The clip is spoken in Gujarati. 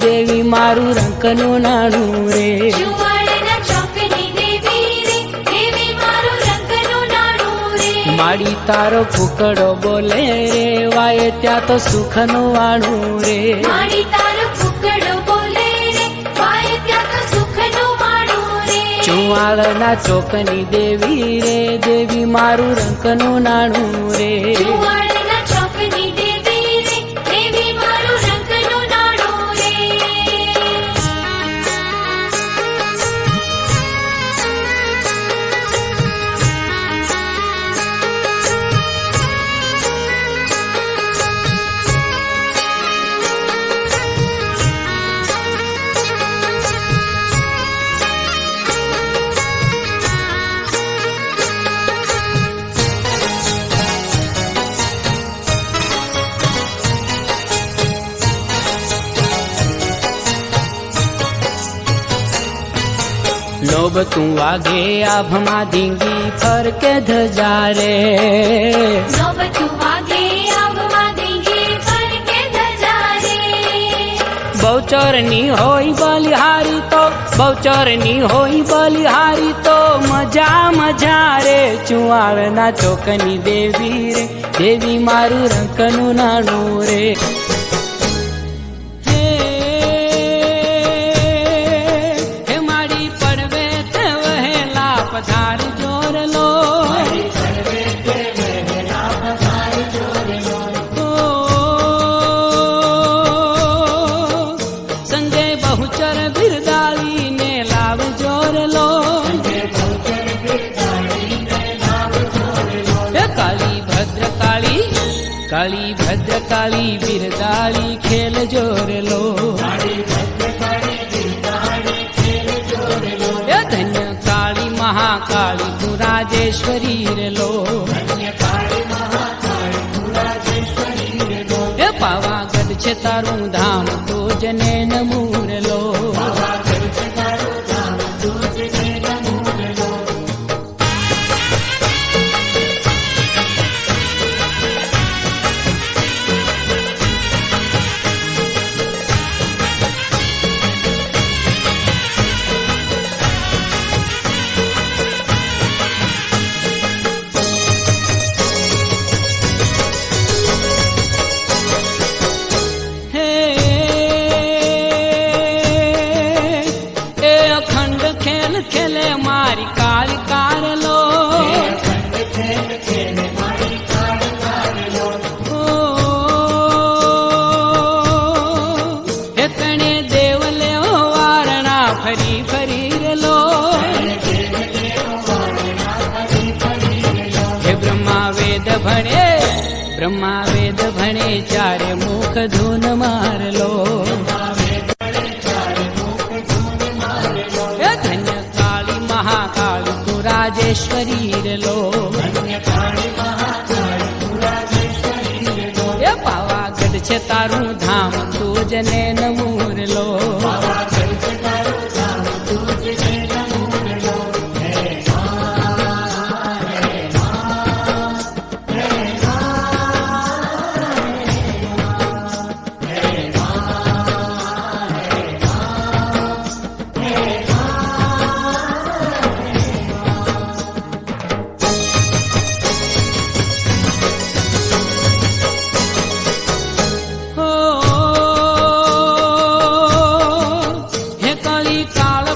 દેવી મારું રંકનું નાણું રે, જુવાડના ચોકની દેવી રે, દેવી મારું રંકનું નાણું રે. માડી તારો ફૂકડો બોલે રે, વાય ત્યાં તો સુખનું વાણું રે. માડી તારો ફૂકડો બોલે રે, વાય ત્યાં તો સુખનું વાણું રે. ચુવાડના ચોકની દેવી રે, દેવી મારું રંકનું નાણું રે. જુવાડના ચોકની દેવી રે, દેવી મારું રંકનું નાણું રે. લોભ તું વાગે આભમાં ધીંગી ફરકે ધજા રે, નોબતું વાગે આબમાં ધીંગી ફરકે ધજા રે. બહુચરની હોય બલિહારી તો, બહુચરની હોય બલિહારી તો મજા મજા રે. ચુવાડના ચોકની દેવી રે, દેવી મારું રંકનું નાણું રે. હે માડી પડવે તે વહેલા પધાર જોર લો, સંજય બહુચર બિરદાળી ને લાવ જોર લો. હે કાળી ભદ્રકાળી, કાળી ભદ્રકાળી બિરદાળી ખેલ જોર લો. હે ધન્ય કાળી મહાકાળી તું રાજેશ્વરી રે લો. હે પાવાગઢ છે તારું ધામ તો જને નમૂર લો. હે એ અખંડ ખેલ ખેલે મારી કાળી કાર લો. હે કણે દેવ લેવો વારણા ફરી ફરી રે લો. હે બ્રહ્મા વેદ ભણે, બ્રહ્મા વેદ ભણે ચારે મુખ ધૂન માર લો. હે ધન્ય કાળી મહાકાળી તું રાજેશ્વરી રે લો. હે પાવાગઢ છે તારું ધામ તું જને નમૂર લો. હો હે કાળી કાળ